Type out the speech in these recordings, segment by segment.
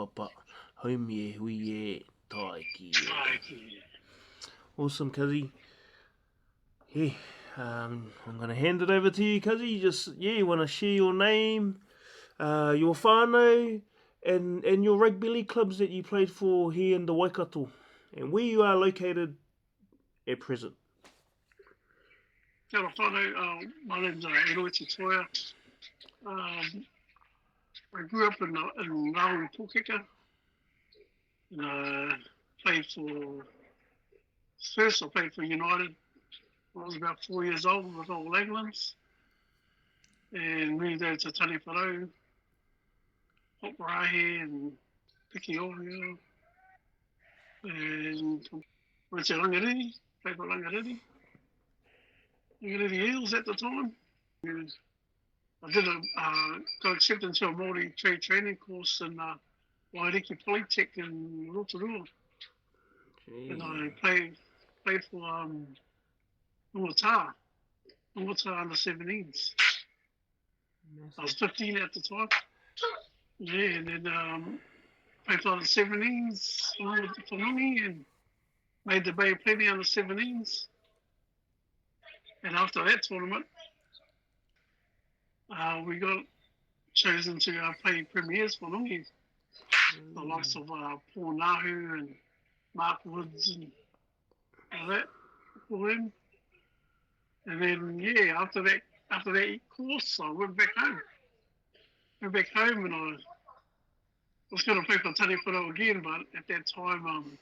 Papa, home ye, hui ye, taiki ye. Awesome, Cuzzy. Yeah, I'm gonna hand it over to you, Cuzzy. Just you want to share your name, your whānau, and your rugby league clubs that you played for here in the Waikato, and where you are located at present. Kia ora whānau, my name's Erueti Toia. I grew up in Ngaa, Pōkeka. Played for, first I played for United. I was about 4 years old with All Englands. And moved over to Tane Wharau, Hoparahi and Piki Ohio. And went to Rangariri, played for Rangariri Eels at the time. And I did got accepted into a Māori trade training course in Wairiki Polytech in Rotorua. And I played for Ngaa under 17s. I was 15 at the time. Yeah, and then played for under 17s for Nungi and made the Bay of Plenty under 17s. And after that tournament, we got chosen to play premiers for Nungi. The likes of Paul Nahu and Mark Woods and all that for him. And then, yeah, after that course, I went back home. And I was going to play for Tane Wharau again, but at that time,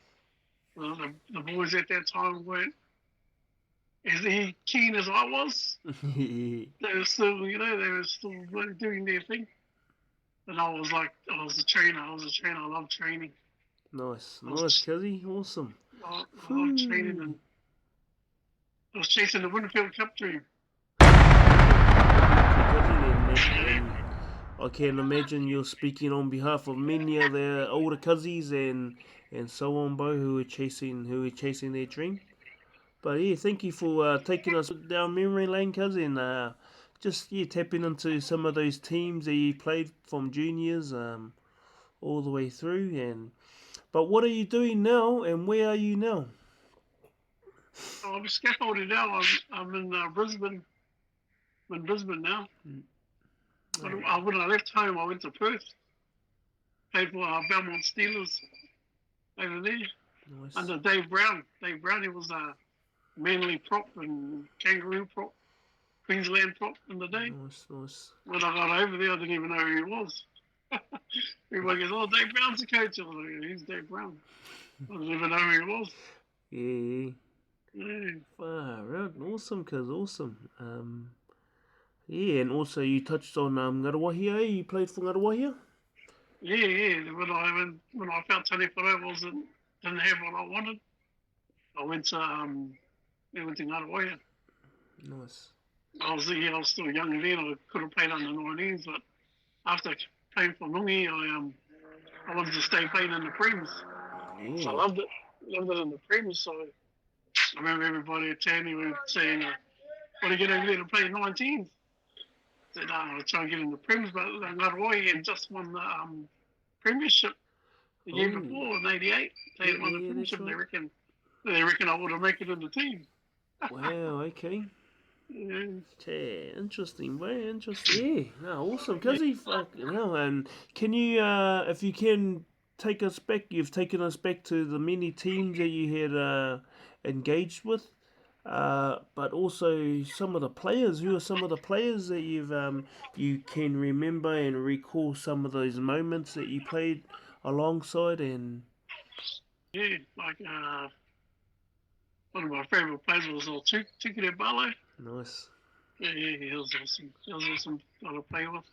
the boys at that time weren't as keen as I was. They were still, doing their thing. And I was a trainer. I love training. Nice, Cuzzy. Awesome. I love training, and I was chasing the Winfield Cup dream. I can imagine you're speaking on behalf of many of the older Cuzzies and so on, Bo, who are chasing their dream. But yeah, thank you for taking us down memory lane, Cuzzy, and just tapping into some of those teams that you played from juniors all the way through. But what are you doing now, and where are you now? I'm scaffolding now. I'm in Brisbane. I'm in Brisbane now. When I left home, I went to Perth. Played for Belmont Steelers over there. Nice. Under Dave Brown. Dave Brown, he was a Manly prop and Kangaroo prop, Queensland prop in the day. Nice. When I got over there, I didn't even know who he was. Everybody goes, "Oh, Dave Brown's the coach." I was like, "Who's Dave Brown?" I didn't even know who he was. Yeah. Far out. Awesome, cuz awesome. Yeah, and also you touched on Ngaruahia. You played for Ngaruahia? Yeah. When I felt Tane Wharau didn't have what I wanted, I went to Ngaruahia. Nice. I was still young then. I could have played under 19s, but after playing for Nungi, I wanted to stay playing in the Prems. Yeah. So I loved it in the Prems. So I remember everybody at Tanny were saying, "Want to get over there to play 19s?" I said, "I'll try and get in the Prems," but Ngaruahia had just won the premiership the year before in '88. They had won the premiership. Right. They reckon I would have made it in the team. Wow. Okay. Yeah. Interesting, very interesting. Yeah, no, awesome. Cuzzy, fucking hell. And can you, if you can, take us back? You've taken us back to the many teams that you had engaged with, but also some of the players. Who are some of the players that you can remember and recall some of those moments that you played alongside? And yeah, like one of my favourite players was Tikere Barlow. Nice. Yeah, he was awesome. He was awesome to play with.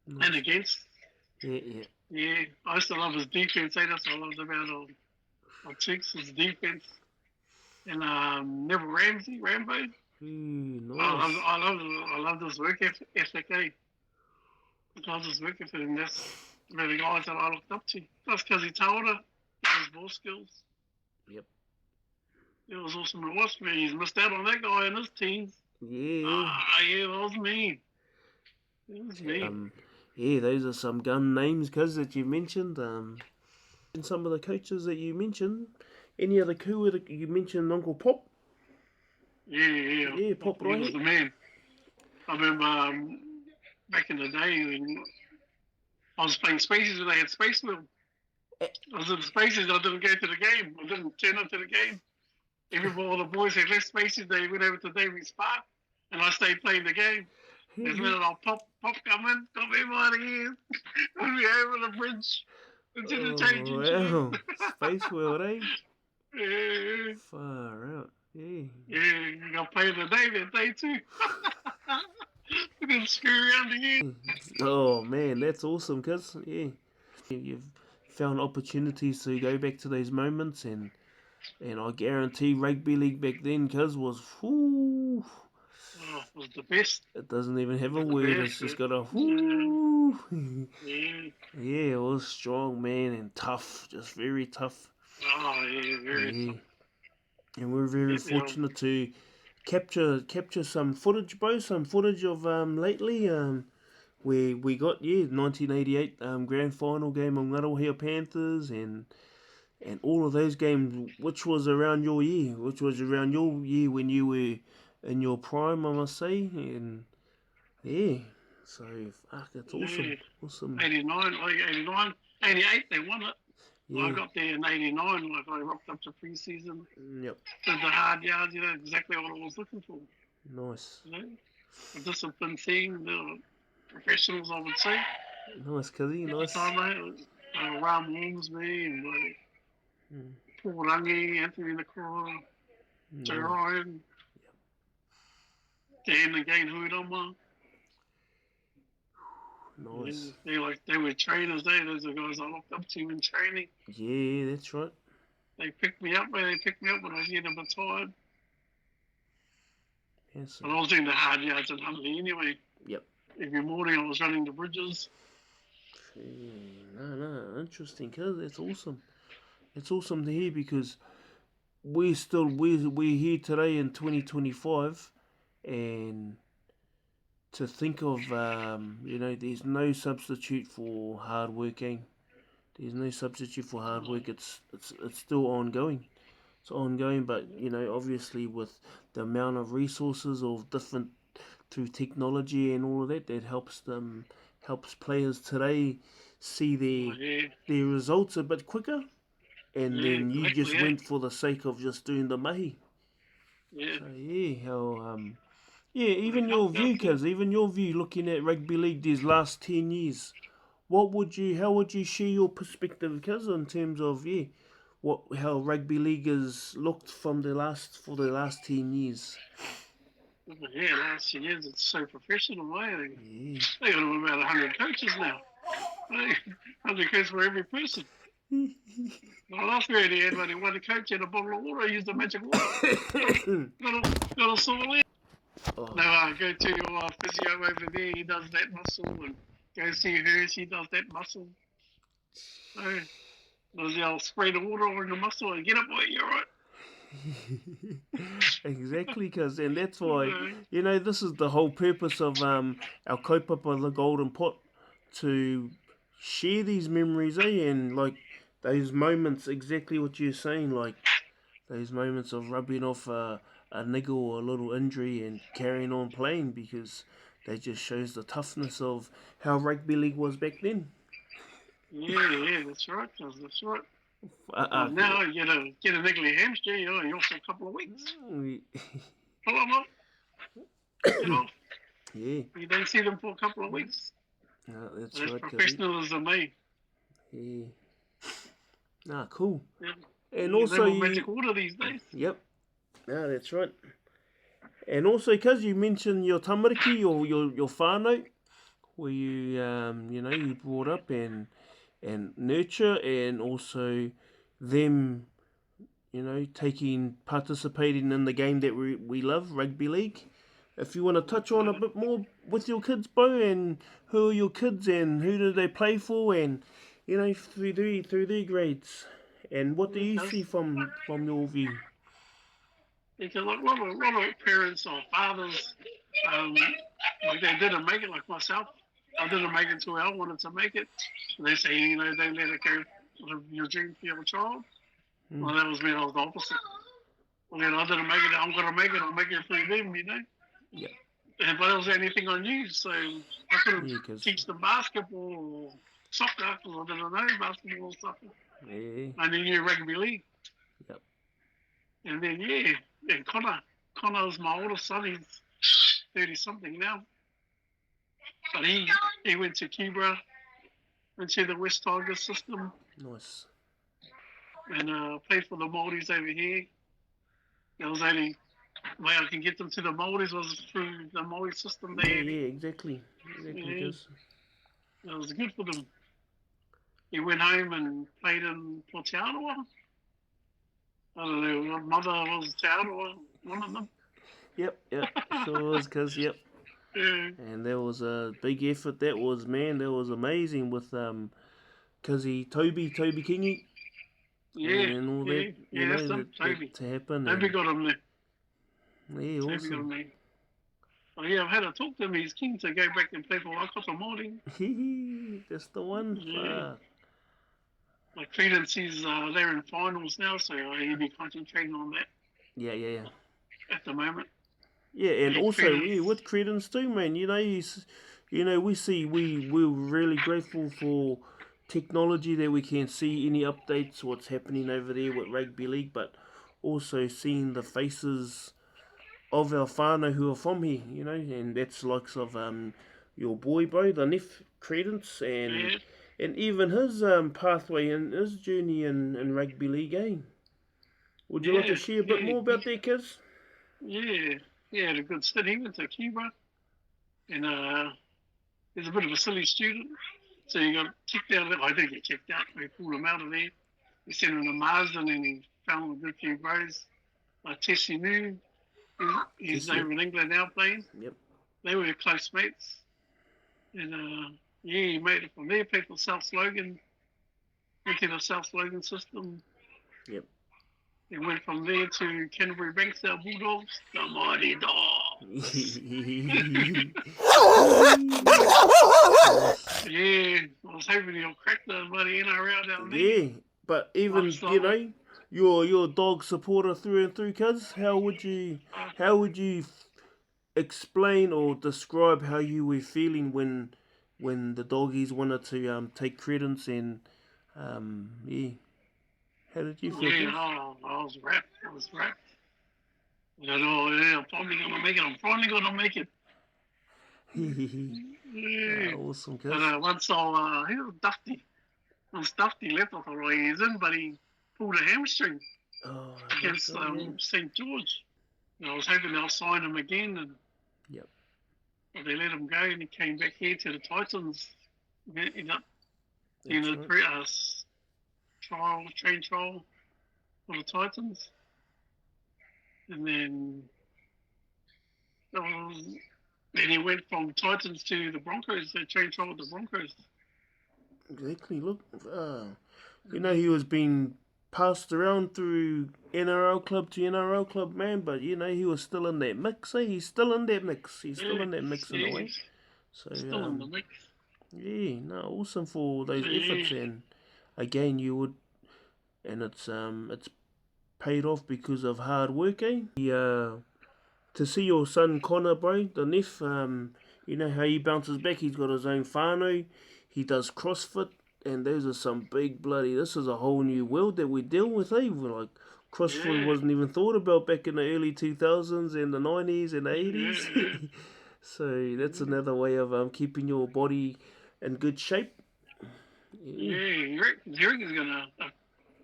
Nice. And against. Yeah, I used to love his defense. That's what I loved about Tiks, his defense. And Neville Rambo. Nice. I loved his work ethic. I loved his work ethic, and that's the guys that I looked up to. Plus Cuzzy Tawara, his ball skills. Yep. It was awesome to watch, man. He's missed out on that guy in his teens. Yeah. Yeah, that was mean. It was mean. Yeah, those are some gun names, cuz, that you mentioned. And some of the coaches that you mentioned. Any other coup that you mentioned, Uncle Pop? Yeah. Yeah, Pop He was right. the man. I remember back in the day when I was playing Spaces when they had Space Wheel. I was in Spaces, I didn't go to the game. I didn't turn up to the game. All the boys had left Spaces, they went over to Davies Park, and I stayed playing the game. There's minute I'll pop come in, got me out of here, put me over the bridge into the Oh, changing room. wow. Space World, eh? Yeah, Far out. Yeah. you got playing the day that day too. We didn't screw around again. Oh, man, that's awesome, cuz. Yeah. You've found opportunities to go back to those moments, and I guarantee rugby league back then, cuz, was whoo. Oh, it was the best. It doesn't even have It a was the word. It's best. just got a whoo. Yeah. Yeah, it was strong, man, and tough. Just very tough. Oh, yeah, very Yeah. tough. And we're very Yeah, fortunate to capture some footage, bro. Some footage of lately where we got 1988 grand final game on Ngarohia Panthers and all of those games, which was around your year, when you were in your prime, I must say, and yeah, so fuck, it's yeah. awesome, 89, like 89, 88, they won it. I yeah, got there in 89, like I rocked up to pre-season, yep, did the hard yards, exactly what I was looking for. nice, You know, a disciplined team, the professionals, I would say. nice, cuzzy, At the nice, time, mate, Ram Ormsby and like mm, Paul Rangi, Anthony Nakora, Joe nice, Ryan, Dan again, Huirama. nice, They were trainers. Those are the guys I looked up to in training. yeah, that's right, They picked me up. They picked me up when I was getting a bit tired. yes, And I was doing the hard yards in Huntley anyway. yep. Every morning I was running the bridges. No, interesting, cuz it's awesome. It's awesome to hear because we're here today in 2025, and to think of there's no substitute for hard working. There's no substitute for hard Oh, work. It's still ongoing. It's ongoing, but obviously with the amount of resources of different through technology and all of that, that helps players today see yeah, their results a bit quicker. And yeah, then you exactly, just yeah. went for the sake of just doing the mahi. Yeah, So yeah, how yeah, it helped out too. even your view, looking at rugby league these last 10 years. How would you share your perspective, cuz, in terms of how rugby league has looked for the last 10 years? But yeah, last few years it's so professional, eh? Yeah. They got about 100 coaches now. 100 coaches for every person. The last period he had when he won a coach and a bottle of water, he used the magic water. Got a sore leg. Oh, No, go to your physio over there, he does that muscle, and go see her, she does that muscle. So, does the spray the water over the muscle and get up, boy, you're right. exactly, cuz, and that's why Uh, this is the whole purpose of our kaupapa the golden pot, to share these memories, and like those moments, exactly what you're saying, like those moments of rubbing off a niggle or a little injury and carrying on playing, because that just shows the toughness of how rugby league was back then. yeah, that's right, cuz, that's right. Uh, Oh, uh, now you get a niggly hamstring, you're for a couple of weeks. Pull them up, get off. yeah, You don't see them for a couple of weeks. that's That's right, cuz. professionalism, eh? Yeah. Cool. Yeah. And You also live on you, magic water these days. yep. That's right. And also, cuz, you mentioned your tamariki, or your whānau, where you brought up and nurture, and also them, participating in the game that we love, rugby league. If you want to touch on a bit more with your kids, Bo, and who are your kids and who do they play for, and through their grades, and what do you see Because from your view? because like a lot of parents or fathers, like they didn't make it like myself. I didn't make it to where I wanted to make it. They say, you know, don't let it go for your dream for your child. Well, that was me. I was the opposite. Well, then I didn't make it. I'm going to make it. I'll make it through them, you know. Yeah. And but it was anything I knew, so I couldn't Yeah, cause teach them basketball or soccer because I didn't know basketball or soccer. yeah. I only knew rugby league. Yep. And then and Connor's my oldest son. He's 30 something now, but he went to Cuba, went to the West Tigers system, Nice. and played for the Māoris over here. There was only way I can get them to the Māoris was through the Māori system there. Yeah, exactly. Exactly, cuz. It was good for them. He went home and played in for Te Arawa. I don't know, my mother was Te Arawa, one of them. Yep, sure was, cuz, yep. Yeah. And there was a big effort. That was, man, that was amazing with cuzzy Toby Kingi. And all that, you know, that's him, Toby. that to happen. Toby got him there. Yeah, Toby awesome. got him there. Oh yeah, I've had to talk to him. He's keen to go back and play for Waikato Māori. That's the one. Yeah. Like Credence, he's they're in finals now, so he'll be concentrating on that. Yeah. At the moment. Yeah, and Yeah, also Credence. with Credence too, man. You know, we're really grateful for technology that we can see any updates, what's happening over there with rugby league, but also seeing the faces of our whānau who are from here, you know, and that's likes of your boy, bro, the Nef Credence, and even his pathway and his journey in rugby league, eh? Would you like to share a bit more about that, kids? Yeah, had a good stint. He went to Cuba, and he's a bit of a silly student, so he got kicked out of it. I didn't get kicked out. We pulled him out of there. We sent him to Marsden, and he found a good few bros. Tessie New, he's over in England now playing. Yep. They were close mates, and he made it from there. Played for South Logan, went to the South Logan system. Yep. He went from there to Canterbury Bankstown Bulldogs, the mighty dogs. Yeah, I was hoping he'll crack the bloody NRL down there. Yeah, but even, you know, you're a dog supporter through and through, cuz. How would you explain or describe how you were feeling when the doggies wanted to take Credence and yeah? How did you feel? Yeah, I was wrapped. I don't know, I'm finally gonna make it. Yeah. Awesome, cuz. And once he was Dufty. Once Dufty left, I thought, he's in, but he pulled a hamstring against St. George. And I was hoping they'll sign him again, and but they let him go, and he came back here to the Titans. He ended up doing a train trial for the Titans, and then he went from Titans to the Broncos. They train trial with the Broncos. Exactly. Look, you know, he was being passed around through NRL club to NRL club, man, but you know, he was still in that mix, eh? He's still in that mix. He's still in that mix in a way. So still in the mix. Yeah, no, awesome for those efforts, and again, you would, and it's paid off because of hard work, eh? To see your son Connor, bro, the Nef, you know how he bounces back. He's got his own whānau. He does CrossFit, and those are some big bloody. This is a whole new world that we deal with, eh? Like CrossFit wasn't even thought about back in the early 2000s and the 90s and the 80s. So that's another way of keeping your body in good shape. Yeah, he reckons he's gonna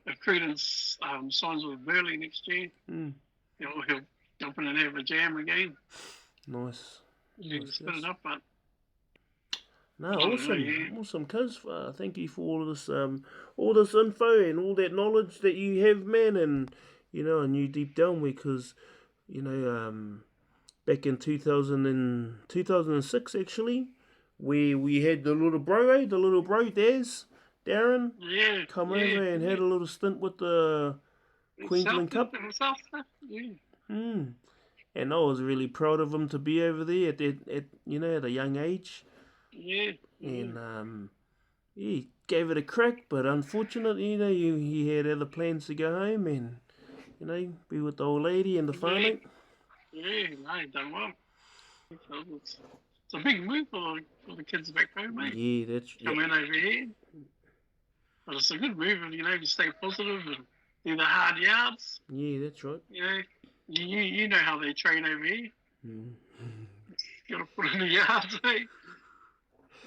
if Credence signs with Burley next year. He'll jump in and have a jam again. Nice. You spin it up, but. No, awesome, cuz. Thank you for all this info and all that knowledge that you have, man. And you know, I knew deep down because, you know, back in 2006 actually, where we had the little bro, Darren, come over and had a little stint with the Queensland Cup. And I was really proud of him to be over there at you know, at a young age. Yeah. And he gave it a crack, but unfortunately, he had other plans to go home and be with the old lady and the whānau. Yeah, no, he done well. So it's a big move for the kids back home, mate. Yeah, that's Come in over here. But it's a good move if you stay positive and do the hard yards. Yeah, that's right. You know how they train over here. Mm. You gotta put in the yards, eh?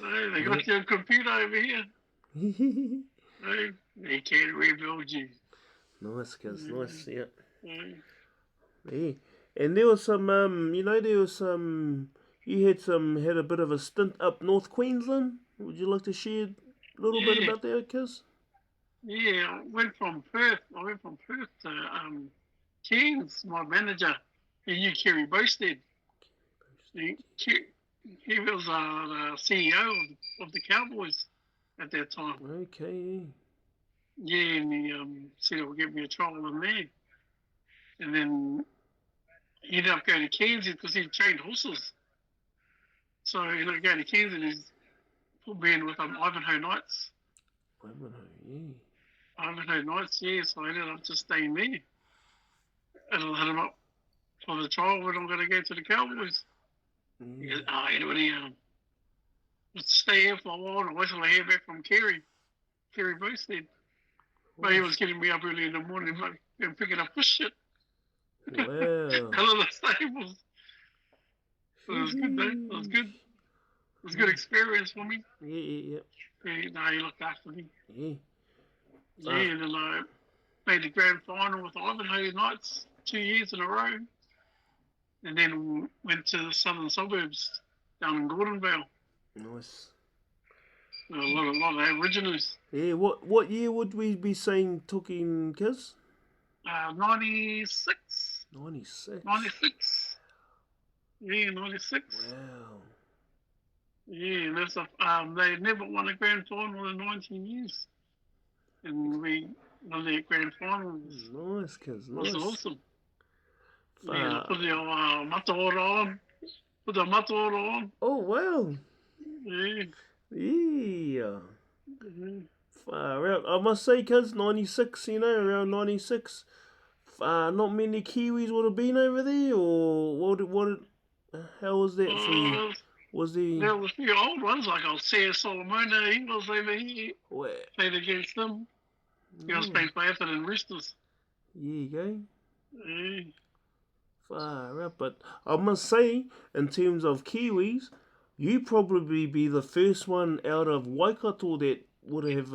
No, they got your computer over here. No, they can't rebuild you. Nice, cuz, nice, yeah. Yeah. Yeah. And there was some, you had a bit of a stint up North Queensland. Would you like to share a little bit about that, cuz? Yeah, I went from Perth to Cairns. My manager, he knew Kerry Bosted. He was the CEO of the Cowboys at that time. Okay. Yeah, and he said he'll give me a trial in there. And then he ended up going to Cairns because he trained horses. So he ended up going to Cairns and he's put me in with Ivanhoe Knights. Ivanhoe Knights, yeah. So I ended up just staying there. And I'll hit him up for the trial when I'm going to go to the Cowboys. He goes, Erueti, let's stay here for a while and wait till I hear back from Kerry Bosted. But he was getting me up early in the morning and picking up this shit. Wow. Out of the stables. So it was good, though. It was good. It was a good experience for me. Yeah. Yeah, he looked after me. Yeah. Yeah, and then I made the grand final with Ivanhoe Knights 2 years in a row. And then went to the southern suburbs down in Gordonvale. Nice. A lot of Aboriginals. Yeah, what year would we be saying talking, cuz? 96. 96. 96. Yeah, 96. Wow. Yeah, and that's they never won a grand final in 19 years. And we won their grand final. Nice, cuz. It was awesome. Yeah, put the mataora on. Put the mataora on. Oh, wow. Yeah. Yeah. Mm-hmm. Far out. I must say, cuz, 96, around 96. Not many Kiwis would have been over there, or how was that for you? There was a few old ones, like I'll say Solomona, he was over here. Wow. Played against them. He was playing for Atherton Roosters. There you go. Yeah. Far out. But I must say, in terms of Kiwis, you probably be the first one out of Waikato that would have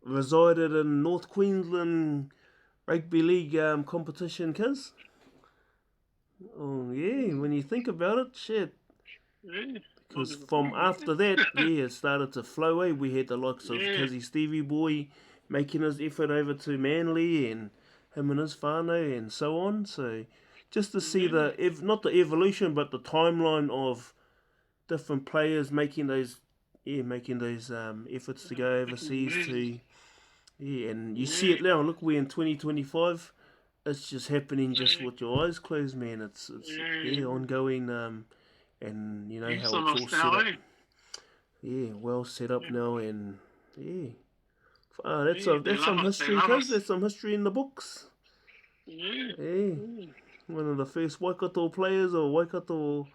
resided in North Queensland rugby league competition, cuz. Oh yeah, when you think about it, shit. Yeah. Because from after that, it started to flow away. We had the likes of Cuzzy Stevie Boy making his effort over to Manly, and him and his whānau and so on. So just to see not the evolution, but the timeline of different players making those efforts to go overseas to and you see it now. Look, we're in 2025. It's just happening just with your eyes closed, man. It's ongoing, and you know how it's all set up. Yeah, well set up now, and that's some history, cuz. There's some history in the books. Yeah. One of the first Waikato players or Waikato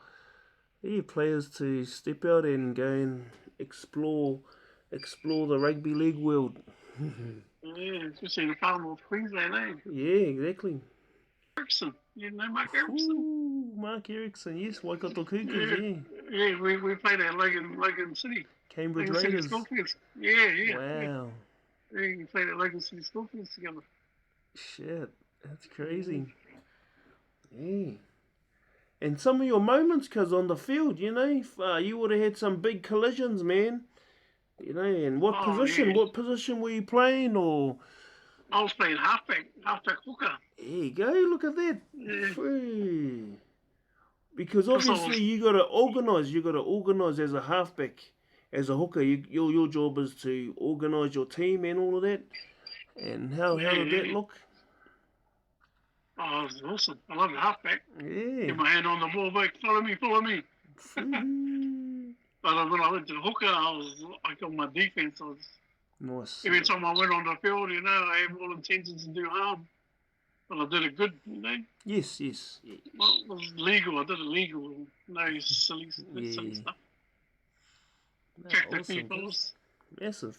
players to step out and go and explore the rugby league world. Yeah, especially in the farm of Queensland, eh? Yeah, exactly. Erickson, you know Mark Erickson? Ooh, Mark Erickson, yes, Waikato Cougars, Yeah, we played at Logan City. Cambridge Logan Raiders. City Scorpions. Yeah. Wow. Yeah, we played at Logan City Scorpions together. Shit, that's crazy. Yeah. And some of your moments, cuz, on the field, you would have had some big collisions, man. And what position? Yeah. What position were you playing, or? I was playing halfback hooker. There you go. Look at that. Yeah. Because obviously you got to organise. You got to organise as a halfback, as a hooker. Your job is to organise your team and all of that. And how did that look? Oh, it was awesome. I love the halfback. Yeah. Get my hand on the ball back. Follow me. But when I went to hooker, I got my defense. Nice. Every time I went on the field, I had all intentions to do harm. But I did it good, Yes, yes. Yeah. Well, it was legal. I did it legal. No silly Yeah. stuff. No, Cracked a few awesome. fellas. Massive.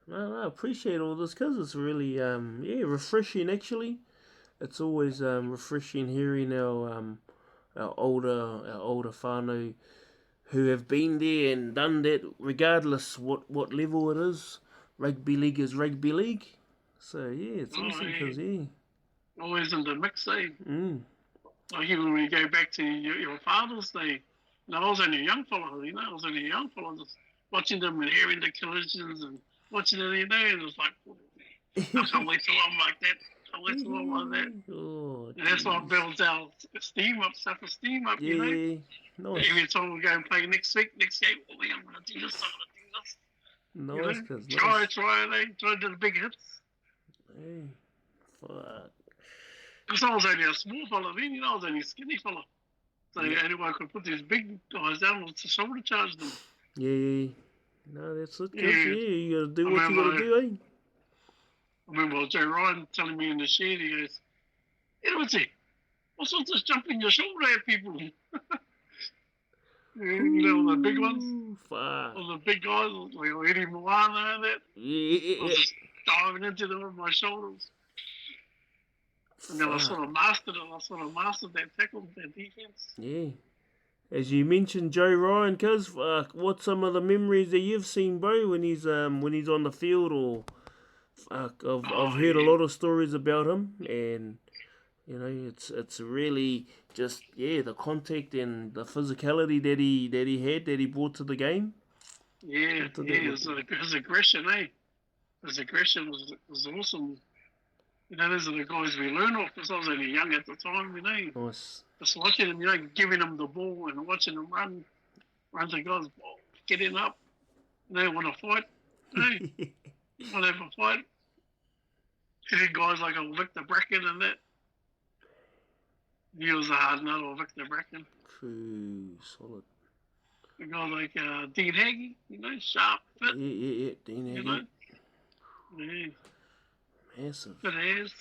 No, I appreciate all this because it's really, refreshing actually. It's always refreshing hearing our older whānau who have been there and done that, regardless what level it is. Rugby league is rugby league. So yeah, it's awesome because Always in the mix, eh? Mm. Like even when you go back to your fathers, I was only a young fella, I was only a young fella just watching them and hearing the collisions and watching it, and it was like, I can't wait till I'm like that. I can't wait till I'm like that. Oh, and that's what builds our self-esteem up, yeah. Nice. Every time we go and play next game, I'm going to do this, I'm going to do this. Nice, cause Try, nice. try to do the big hits. Hey, fuck. Because I was only a small fella then, I was only a skinny fella. So anyone could put these big guys down to shoulder charge them. Yeah. No, that's it, cause you gotta do what you gotta do, eh? I remember Joe Ryan telling me in the shed, he goes, Erueti, what's all this jumping your shoulder at people? The big ones. Fuck. All the big guys, like Eddie Moana and that. Yeah. I was just diving into them with my shoulders. And then I sort of mastered it. I sort of mastered that tackle, that defense. Yeah. As you mentioned, Joe Ryan, cuz what's some of the memories that you've seen, bro, when he's on the field, or I've heard a lot of stories about him, and it's really just the contact and the physicality that he brought to the game. Yeah, his aggression, eh? His aggression was awesome. Those are the guys we learn off because I was only young at the time, Nice. Just watching him, giving him the ball and watching him run to guys, getting up. They want to fight, want to have a fight. Hitting guys like a Victor Bracken and that. He was a hard nut, or Victor Bracken. True, solid. A guy like Dean Haggy, sharp, fit. Yeah, Dean Haggy. Yeah. Massive. Fit ass.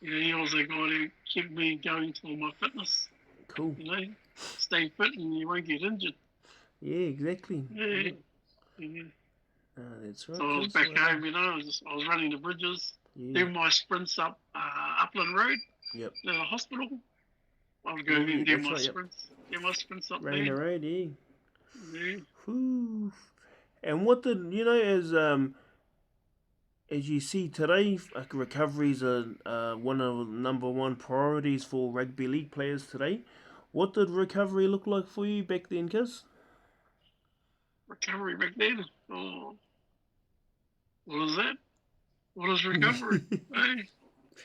He was a guy who kept me going for my fitness. Cool. Stay fit and you won't get injured. Yeah, exactly. Yeah. That's right. So I was back home, I was running the bridges, doing my sprints up Upland Road. Yep. To the hospital. I would go and do my sprints. Do my sprints up running there. The road, Yeah. Whew. And what did as you see today, recoveries are one of the number one priorities for rugby league players today. What did recovery look like for you back then, cuz? Recovery back then? Oh. What is that? What is recovery? Hey,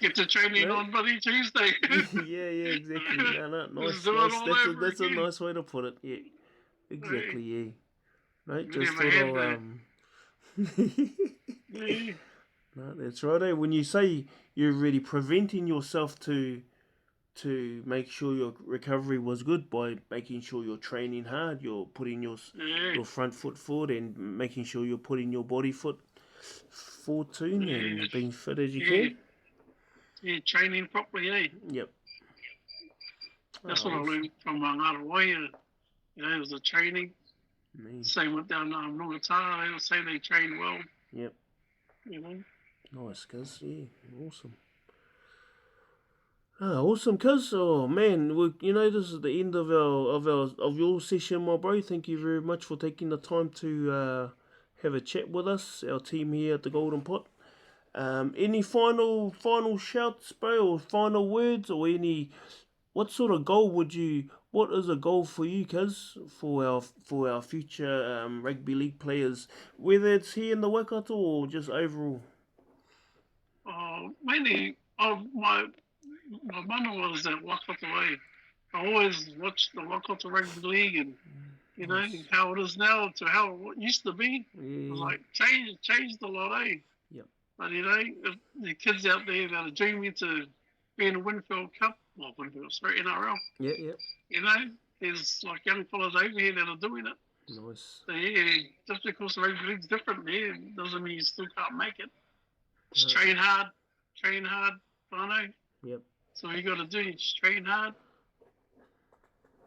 get the training on Bloody Tuesday. yeah, exactly. No, nice. That's a nice way to put it. Yeah, exactly. Yeah. Right, just sort of No, that's right. When you say you're really preventing yourself to make sure your recovery was good by making sure you're training hard, you're putting your front foot forward and making sure you're putting your body foot forward too, and being fit as you can. Yeah, training properly, eh? Yep. That's what I learned from Ngaa. It was the training. Same with down Nongatara. They were saying they train well. Yep. Nice, cuz. Yeah, awesome. Awesome, cuz. Oh man, this is the end of your session, my bro. Thank you very much for taking the time to have a chat with us, our team here at the Golden Pot. Any final shouts, bro, or final words, or what sort of goal what is a goal for you, cuz, for our future rugby league players, whether it's here in the Waikato or just overall? Mainly, my mana was at Waikato, eh? I always watched the Waikato Rugby League and, how it is now to how it used to be. Yeah. It was like changed a lot, eh? Yep. But, the kids out there that are dreaming to be in a Winfield Cup, NRL. Yeah. there's like young fellas over here that are doing it. Nice. So yeah, just because the rugby league's different there doesn't mean you still can't make it. Just train hard, whānau. Yep. So all you got to do is just train hard.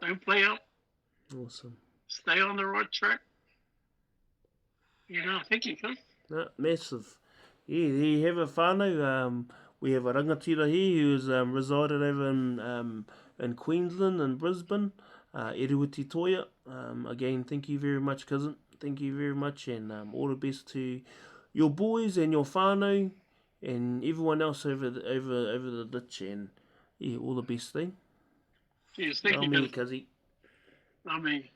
Don't play up. Awesome. Stay on the right track. Thank you, cuz. No, massive. Yeah, there you have it, whānau. We have a rangatira here who has resided over in Queensland and Brisbane, Erueti Toia. Again, thank you very much, cousin. Thank you very much, and all the best to your boys and your whānau and everyone else over the ditch, and yeah, all the best thing. Cheers, thank you, Ngā mihi, cuz. cuzzy. Ngā mihi.